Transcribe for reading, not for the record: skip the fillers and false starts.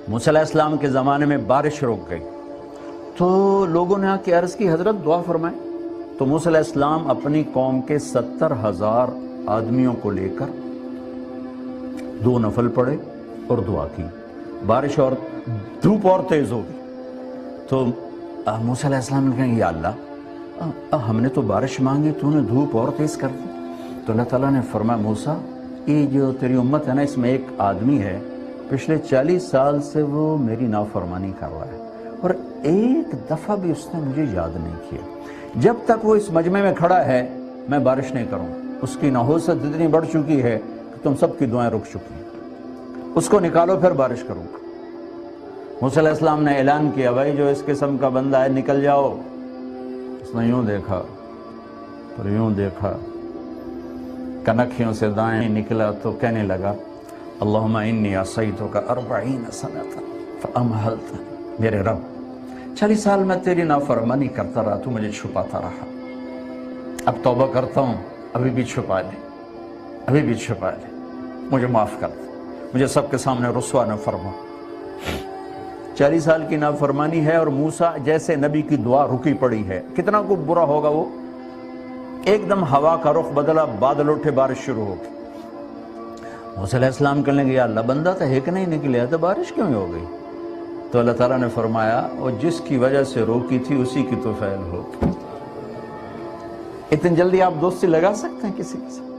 موسیٰ علیہ السلام کے زمانے میں بارش رک گئی تو لوگوں نے آ کے عرض کی حضرت دعا فرمائیں. تو موسیٰ علیہ السلام اپنی قوم کے 70,000 آدمیوں کو لے کر 2 نفل پڑھے اور دعا کی. بارش اور دھوپ اور تیز ہو گئی تو موسیٰ علیہ السلام نے کہا یا اللہ ہم نے تو بارش مانگی تو نے دھوپ اور تیز کر دی. تو اللہ تعالیٰ نے فرمایا موسیٰ یہ جو تیری امت ہے نا اس میں ایک آدمی ہے پچھلے 40 سال سے وہ میری نافرمانی کر رہا ہے اور ایک دفعہ بھی اس نے مجھے یاد نہیں کیا. جب تک وہ اس مجمع میں کھڑا ہے میں بارش نہیں کروں. اس کی نحوست اتنی بڑھ چکی ہے کہ تم سب کی دعائیں رک چکی ہیں. اس کو نکالو پھر بارش کروں گا. موسیٰ علیہ السلام نے اعلان کیا بھائی جو اس قسم کا بندہ ہے نکل جاؤ. اس نے یوں دیکھا پھر یوں دیکھا کنکھیوں سے دائیں نکلا تو کہنے لگا اللہم انی عصیتک 40 سنۃ فامہلت. میرے رب 40 سال میں تیری نافرمانی کرتا رہا تو مجھے چھپاتا رہا. اب توبہ کرتا ہوں ابھی بھی چھپا لے ابھی بھی چھپا لے. مجھے معاف کر دے مجھے سب کے سامنے رسوا نہ فرما. 40 سال کی نافرمانی ہے اور موسیٰ جیسے نبی کی دعا رکی پڑی ہے. کتنا کو برا ہوگا وہ. ایک دم ہوا کا رخ بدلا بادل اٹھے بارش شروع ہو گئی. موسیٰ علیہ السلام کہنے لگے یا اللہ بندہ تو ایک نہیں نکلیا تو بارش کیوں ہو گئی. تو اللہ تعالیٰ نے فرمایا وہ جس کی وجہ سے روکی تھی اسی کی تو فعل ہو. اتنی جلدی آپ دوستی لگا سکتے ہیں کسی کے ساتھ؟